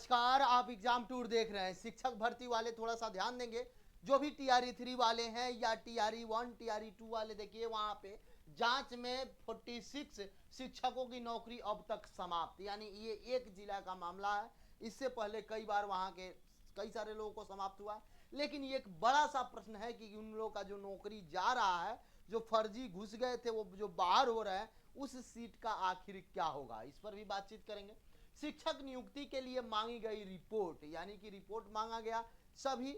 नमस्कार, आप exam tour देख रहे हैं। शिक्षक भर्ती वाले थोड़ा सा ध्यान देंगे। जो भी टीआरई 3 वाले हैं या टीआरई 1 टीआरई 2 वाले, देखिए वहां पे जांच में 46 शिक्षकों की नौकरी अब तक समाप्त, यानी ये एक जिला का मामला है। इससे पहले कई बार वहां के कई सारे लोगों को समाप्त हुआ है। लेकिन ये एक बड़ा सा प्रश्न है कि उन लोगों का जो नौकरी जा रहा है, जो फर्जी घुस गए थे वो जो बाहर हो रहे हैं, उस सीट का आखिर क्या होगा, इस पर भी बातचीत करेंगे। शिक्षक नियुक्ति के लिए मांगी गई रिपोर्ट, यानी कि रिपोर्ट मांगा गया सभी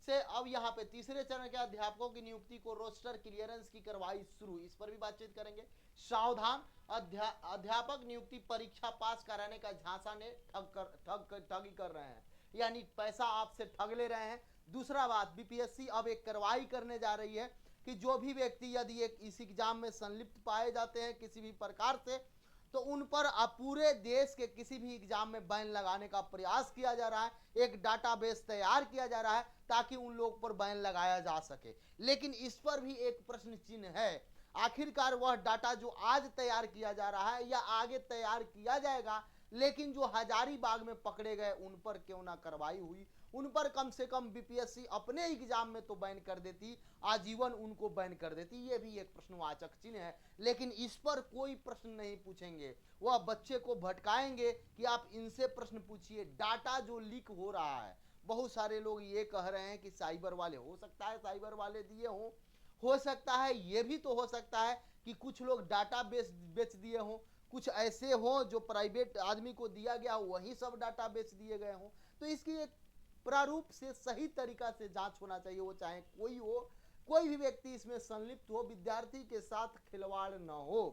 से। अब यहाँ पे तीसरे चरण के अध्यापकों की नियुक्ति को रोस्टर क्लियरेंस की कार्रवाई शुरू, इस पर भी बातचीत करेंगे। सावधान, अध्यापक नियुक्ति परीक्षा पास कराने का झांसा ने ठगी कर रहे हैं, यानी पैसा आपसे ठग ले रहे हैं। दूसरा बात, बीपीएससी अब एक कार्रवाई करने जा रही है कि जो भी व्यक्ति यदि इस एग्जाम में संलिप्त पाए जाते हैं किसी भी प्रकार से, तो उन पर अब पूरे देश के किसी भी एग्जाम में बैन लगाने का प्रयास किया जा रहा है। एक डाटाबेस तैयार किया जा रहा है ताकि उन लोग पर बैन लगाया जा सके। लेकिन इस पर भी एक प्रश्न चिन्ह है, आखिरकार वह डाटा जो आज तैयार किया जा रहा है या आगे तैयार किया जाएगा, लेकिन जो हजारीबाग में पकड़े गए उन पर क्यों ना कार्रवाई हुई। उन पर कम से कम बीपीएससी अपने एग्जाम में तो बैन कर देती, आजीवन उनको बैन कर देती। ये भी एक प्रश्नवाचक चिन्ह है। लेकिन इस पर कोई प्रश्न नहीं पूछेंगे, वह बच्चे को भटकाएंगे कि आप इनसे प्रश्न पूछिए। डाटा जो लीक हो रहा है, बहुत सारे लोग ये कह रहे हैं कि साइबर वाले, हो सकता है साइबर वाले दिए हों, हो सकता है ये भी तो हो सकता है कि कुछ लोग डाटा बेच दिए हों, कुछ ऐसे हों जो प्राइवेट आदमी को दिया गया हो वही सब डाटा बेच दिए गए हों। तो इसकी एक प्रारूप से सही तरीका से जांच होना चाहिए, वो चाहे कोई हो, कोई भी व्यक्ति इसमें संलिप्त हो, विद्यार्थी के साथ खिलवाड़ न हो।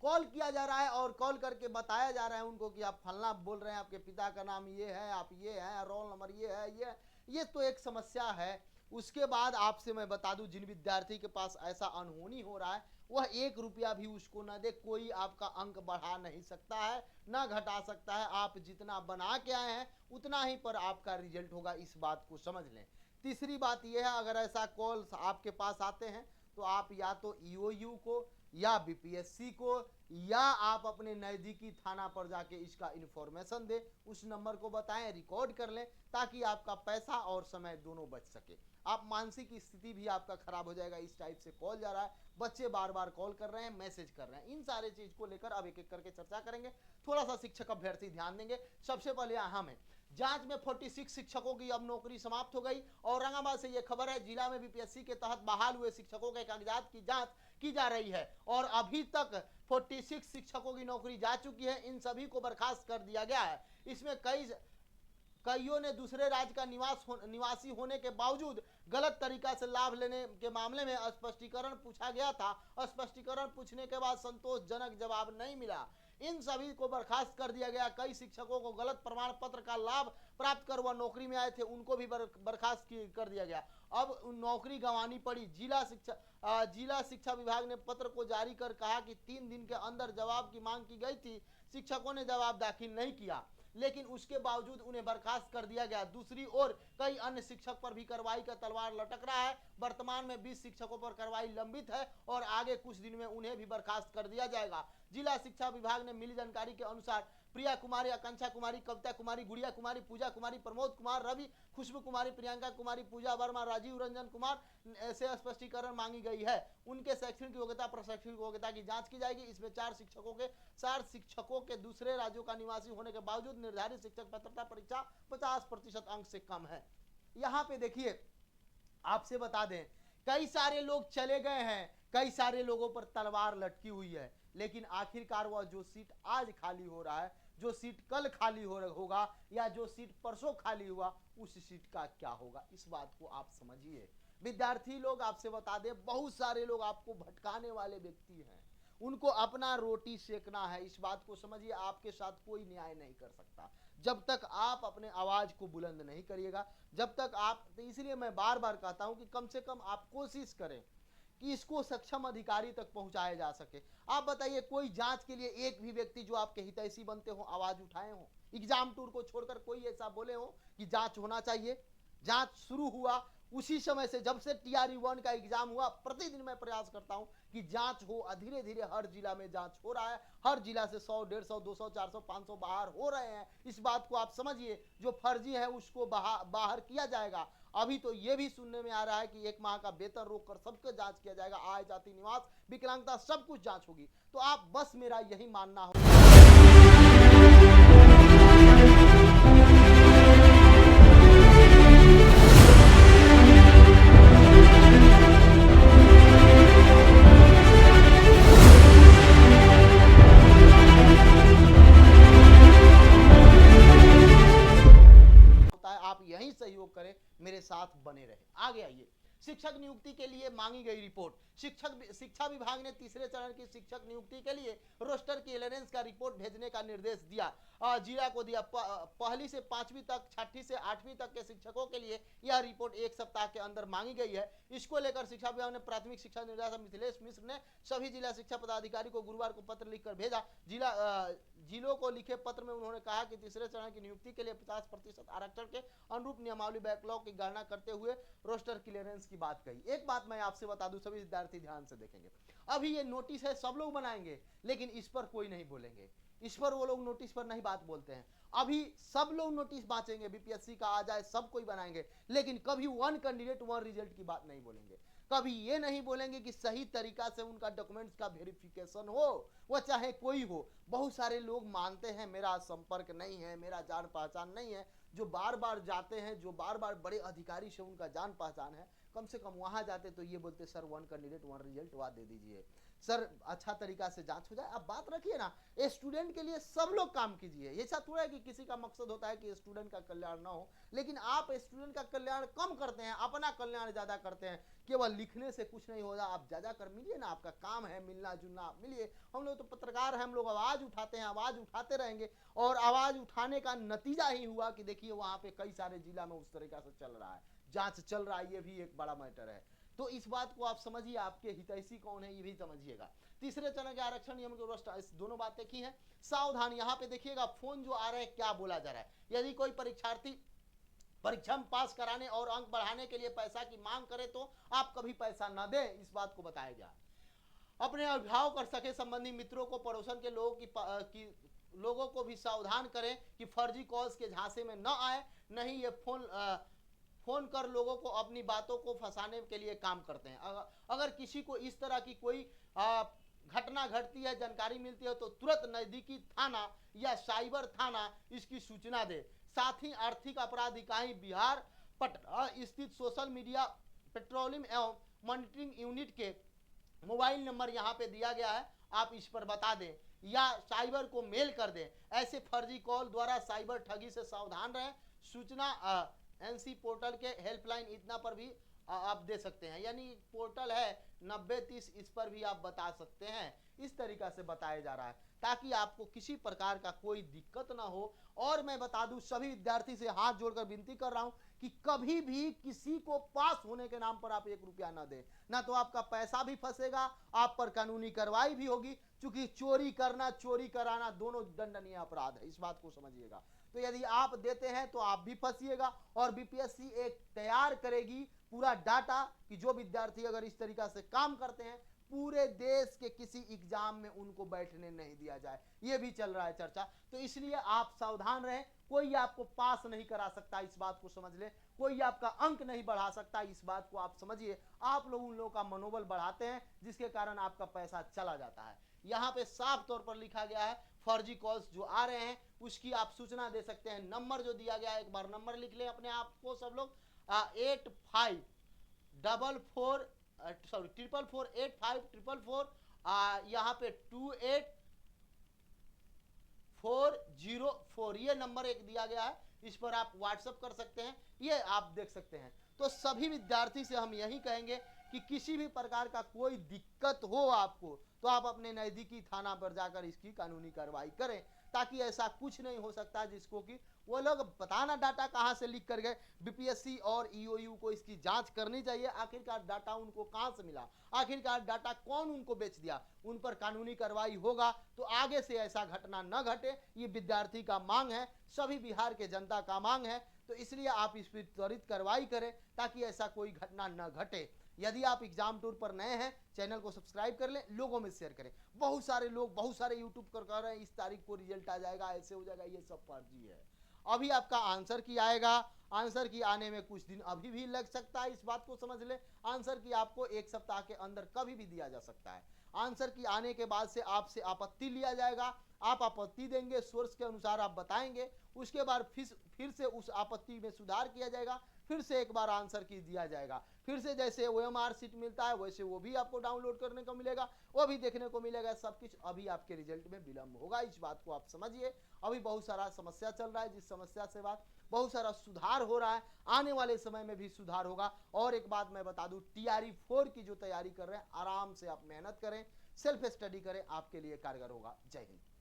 कॉल किया जा रहा है और कॉल करके बताया जा रहा है उनको कि आप फलना बोल रहे हैं, आपके पिता का नाम ये है, आप ये हैं, रोल नंबर ये है, ये तो एक समस्या है। उसके बाद आपसे मैं बता दूं, जिन विद्यार्थी के पास ऐसा अनहोनी हो रहा है वह 1 रुपया भी उसको न दे। कोई आपका अंक बढ़ा नहीं सकता है, ना घटा सकता है। आप जितना बना के आए हैं उतना ही पर आपका रिजल्ट होगा, इस बात को समझ लें। तीसरी बात यह है, अगर ऐसा कॉल आपके पास आते हैं तो आप या तो ईओयू को या बीपीएससी को या आप अपने नज़दीकी थाना पर जाके इसका इन्फॉर्मेशन दें, उस नंबर को बताएं, रिकॉर्ड कर लें, ताकि आपका पैसा और समय दोनों बच सके। आप मानसिक स्थिति भी आपका खराब हो जाएगा। इस टाइप से कॉल जा रहा है, बच्चे बार बार कॉल कर रहे हैं, मैसेज कर रहे हैं। इन सारे चीज को लेकर अब एक एक करके चर्चा करेंगे। थोड़ा सा शिक्षक अभ्यर्थी ध्यान देंगे। सबसे पहले अहम है, जांच में 46 शिक्षकों की अब नौकरी समाप्त हो गई। औरंगाबाद से यह खबर है, जिला में बीपीएससी के तहत बहाल हुए शिक्षकों के कागजात की जांच की जा रही है और अभी तक 46 शिक्षकों की नौकरी जा चुकी है। इन सभी को बर्खास्त कर दिया गया है। इसमें कईयों ने दूसरे राज्य का निवासी होने के बावजूद गलत तरीका से लाभ लेने के मामले में स्पष्टीकरण पूछा गया था। स्पष्टीकरण पूछने के बाद संतोषजनक जवाब नहीं मिला, इन सभी को बर्खास्त कर दिया गया। कई शिक्षकों को गलत प्रमाण पत्र का लाभ प्राप्त कर वह नौकरी में आए थे, उनको भी बर्खास्त कर दिया गया। अब नौकरी गंवानी पड़ी। जिला शिक्षा विभाग ने पत्र को जारी कर कहा कि 3 दिन के अंदर जवाब की मांग की गई थी। शिक्षकों ने जवाब दाखिल नहीं किया, लेकिन उसके बावजूद उन्हें बर्खास्त कर दिया गया। दूसरी ओर कई अन्य शिक्षक पर भी कार्रवाई का तलवार लटक रहा है। वर्तमान में 20 शिक्षकों पर कार्रवाई लंबित है और आगे कुछ दिन में उन्हें भी बर्खास्त कर दिया जाएगा। जिला शिक्षा विभाग ने मिली जानकारी के अनुसार प्रिया कुमारी, आकांक्षा कुमारी, कविता कुमारी, गुड़िया कुमारी, पूजा कुमारी, प्रमोद कुमार, रवि, खुशबू कुमारी, प्रियंका कुमारी, पूजा वर्मा, राजीव रंजन कुमार से स्पष्टीकरण मांगी गई है। उनके शैक्षणिक योग्यता, प्रशैक्षणिक योग्यता की जांच की जाएगी। इसमें 4 शिक्षकों के दूसरे राज्यों का निवासी होने के बावजूद निर्धारित शिक्षक पात्रता परीक्षा 50% अंक से कम है। यहाँ पे देखिए, आपसे बता दें, कई सारे लोग चले गए हैं, कई सारे लोगों पर तलवार लटकी हुई है, लेकिन आखिरकार वह जो सीट आज खाली हो रहा है, जो सीट कल खाली होगा या जो सीट परसों खाली हुआ, उस सीट का क्या होगा, इस बात को आप समझिए। विद्यार्थी लोग, आपसे बता दें, बहुत सारे लोग आपको भटकाने वाले व्यक्ति हैं, उनको अपना रोटी सेकना है, इस बात को समझिए। आपके साथ कोई न्याय नहीं कर सकता जब तक आप अपने आवाज को बुलंद नहीं करिएगा, जब तक आप, तो इसलिए मैं बार बार कहता हूं कि कम से कम आप कोशिश करें कि इसको सक्षम अधिकारी तक पहुंचाया जा सके। आप बताइए, कोई जांच के लिए एक भी व्यक्ति जो आपके हितैषी बनते हो आवाज उठाए हो? एग्जाम टूर को छोड़कर कोई ऐसा बोले हो कि जांच होना चाहिए? जांच शुरू हुआ, उसी समय से जब से टीआरई 1 का एग्जाम हुआ, प्रतिदिन मैं प्रयास करता हूं कि जांच हो। धीरे धीरे हर जिला में जांच हो रहा है, हर जिला से 100, 150, 200, 400, 500 बाहर हो रहे हैं। इस बात को आप समझिए, जो फर्जी है उसको बाहर किया जाएगा। अभी तो ये भी सुनने में आ रहा है कि 1 माह का वेतन रोककर सबका जांच किया जाएगा, आय, जाति, निवास, विकलांगता, सब कुछ जांच होगी। तो आप बस मेरा यही मानना हो। आप यही सहयोग करें, मेरे साथ बने रहे। आगे आइए, शिक्षक नियुक्ति के लिए मांगी गई रिपोर्ट। शिक्षा विभाग ने तीसरे चरण की शिक्षक नियुक्ति के लिए रोस्टर क्लियरेंस का रिपोर्ट भेजने का निर्देश दिया, जिला को दिया। पहली से 5वीं तक, 6ठी से 8वीं तक के शिक्षकों के लिए यह रिपोर्ट 1 सप्ताह के अंदर मांगी गई है। इसको लेकर शिक्षा विभाग ने प्राथमिक शिक्षा निर्देशक मिथिलेश मिश्र ने सभी जिला शिक्षा पदाधिकारी को गुरुवार को पत्र लिखकर भेजा। जिलों को लिखे पत्र में उन्होंने कहा कि तीसरे चरण की नियुक्ति के लिए 50% आरक्षण के अनुरूप नियमावली बैकलॉग की गणना करते हुए रोस्टर क्लियरेंस की बात कही। एक बात मैं आपसे बता दूं, सभी विद्यार्थी ध्यान से देखेंगे। अभी ये नोटिस है, सब लोग बनाएंगे, लेकिन इस पर कोई नहीं बोलेंगे। इस पर वो लोग नोटिस पर नहीं बात बोलते हैं। अभी सब लोग नोटिस बांचेंगे, बीपीएससी का आ जाए, सब कोई बनाएंगे, लेकिन कभी 1 कैंडिडेट 1 रिजल्ट की बात नहीं बोलेंगे। कभी ये नहीं बोलेंगे कि सही तरीका से उनका डॉक्यूमेंट्स का वेरिफिकेशन हो, वो चाहे कोई हो। बहुत सारे लोग मानते हैं मेरा संपर्क नहीं है, मेरा जान पहचान नहीं है, जो बार बार जाते हैं, जो बार बार बड़े अधिकारी से उनका जान पहचान है, कम से कम वहां जाते तो ये बोलते सर 1 कैंडिडेट 1 रिजल्ट वहाँ दे दीजिए सर, अच्छा तरीका से जांच हो जाए। अब बात रखिए ना, स्टूडेंट के लिए सब लोग काम कीजिए। ऐसा थोड़ा है कि किसी का मकसद होता है कि स्टूडेंट का कल्याण ना हो, लेकिन आप स्टूडेंट का कल्याण कम करते हैं, अपना कल्याण ज्यादा करते हैं। केवल लिखने से कुछ नहीं होगा, आप ज्यादा कर मिलिए ना, आपका काम है मिलना जुलना, आप मिलिए। हम लोग तो पत्रकार हैं, हम लोग आवाज उठाते हैं, आवाज उठाते रहेंगे, और आवाज उठाने का नतीजा ही हुआ कि देखिए वहां पे कई सारे जिला में उस तरीका से चल रहा है, जांच चल रहा है। ये भी एक बड़ा मैटर है। तो इस बात को आप समझिए, आपके हितैषी कौन है ये भी समझिएगा। तीसरे चरण के आरक्षण नियम के रोस्टर, इस दोनों बातें की हैं। सावधान, यहाँ पे देखिएगा फोन जो आ रहे हैं क्या बोला जा रहा है। यदि कोई परीक्षार्थी परीक्षा में पास कराने और अंक बढ़ाने के लिए पैसा की मांग करे तो आप कभी पैसा न दें, इस बात को बताया गया। अपने अभिभावक और सके संबंधी मित्रों को, पड़ोसन के लोगों को भी सावधान करें कि फर्जी कॉल्स के झांसे में न आए। नहीं, ये फोन कर लोगों को अपनी बातों को फंसाने के लिए काम करते हैं। अगर किसी को इस तरह की कोई घटना घटती है, जानकारी मिलती है, तो तुरंत नजदीकी थाना या साइबर थाना इसकी सूचना दे। साथ ही आर्थिक अपराध इकाई बिहार पटना स्थित सोशल मीडिया पेट्रोलिंग एवं मॉनिटरिंग यूनिट के मोबाइल नंबर यहाँ पे दिया गया है, आप इस पर बता दें या साइबर को मेल कर दें। ऐसे फर्जी कॉल द्वारा साइबर ठगी से सावधान रहें। सूचना एनसी पोर्टल के हेल्पलाइन इतना पर भी आप दे सकते हैं, यानी पोर्टल है 9030, इस पर भी आप बता सकते हैं। इस तरीका से बताया जा रहा है ताकि आपको किसी प्रकार का कोई दिक्कत ना हो। और मैं बता दूं, सभी विद्यार्थी से हाथ जोड़कर विनती कर रहा हूं कि कभी भी किसी को पास होने के नाम पर आप 1 रुपया ना दें, ना तो आपका पैसा भी फंसेगा, आप पर कानूनी कार्रवाई भी होगी। क्योंकि चोरी करना, चोरी कराना दोनों दंडनीय अपराध है, इस बात को समझिएगा। तो यदि आप देते हैं तो आप भी फंसिएगा, और बीपीएससी एक तैयार करेगी पूरा डाटा कि जो विद्यार्थी अगर इस तरीका से काम करते हैं, पूरे देश के किसी एग्जाम में उनको बैठने नहीं दिया जाए। ये भी चल रहा है चर्चा। तो इसलिए आप सावधान रहें, कोई आपको पास नहीं करा सकता, इस बात को समझ ले। कोई आपका अंक नहीं बढ़ा सकता, इस बात को आप समझिए। आप लोग उन लोगों का मनोबल बढ़ाते हैं, जिसके कारण आपका पैसा चला जाता है। यहाँ पे साफ तौर पर लिखा गया है, फर्जी कॉल्स जो आ रहे हैं उसकी आप सूचना दे सकते हैं। नंबर जो दिया गया है, एक बार नंबर लिख ले अपने आप को सब लोग, 8544485444, यहाँ पे 28404, ये नंबर एक दिया गया है, इस पर आप व्हाट्सएप कर सकते हैं, ये आप देख सकते हैं। तो सभी विद्यार्थी से हम यही कहेंगे कि किसी भी प्रकार का कोई दिक्कत हो आपको, तो आप अपने नजदीकी थाना पर जाकर इसकी कानूनी कार्रवाई करें, ताकि ऐसा कुछ नहीं हो सकता जिसको कि वो लोग बताना डाटा कहाँ से लीक कर गए। बीपीएससी और ईओयू को इसकी जांच करनी चाहिए, आखिरकार डाटा उनको कहाँ से मिला, आखिरकार डाटा कौन उनको बेच दिया, उन पर कानूनी कार्रवाई होगा तो आगे से ऐसा घटना न घटे। ये विद्यार्थी का मांग है, सभी बिहार के जनता का मांग है, तो इसलिए आप इस पर त्वरित कार्रवाई करें ताकि ऐसा कोई घटना न घटे। यदि आप एग्जाम टूर पर नए हैं, चैनल को सब्सक्राइब कर लें, लोगों में शेयर करें। बहुत सारे लोग, बहुत सारे यूट्यूब कर रहे हैं इस तारीख को रिजल्ट आ जाएगा, ऐसे हो जाएगा, ये सब फर्जी है। अभी आपका आंसर की आएगा, आंसर की आने में कुछ दिन अभी भी लग सकता है, इस बात को समझ ले। आंसर की आपको 1 सप्ताह के अंदर कभी भी दिया जा सकता है। आंसर की आने के बाद से आपसे आपत्ति लिया जाएगा, आप आपत्ति देंगे, सोर्स के अनुसार आप बताएंगे, उसके बाद फिर से उस आपत्ति में सुधार किया जाएगा, फिर से एक बार आंसर की दिया जाएगा, फिर से जैसे ओएमआर शीट मिलता है वैसे वो भी आपको डाउनलोड करने को मिलेगा, वो भी देखने को मिलेगा। सब कुछ अभी आपके रिजल्ट में विलंब होगा, इस बात को आप समझिए। अभी बहुत सारा समस्या चल रहा है, जिस समस्या से बाद बहुत सारा सुधार हो रहा है, आने वाले समय में भी सुधार होगा। और एक बात मैं बता दूं, टीआरई 4 की जो तैयारी कर रहे हैं, आराम से आप मेहनत करें, सेल्फ स्टडी करें, आपके लिए कारगर होगा। जय हिंद।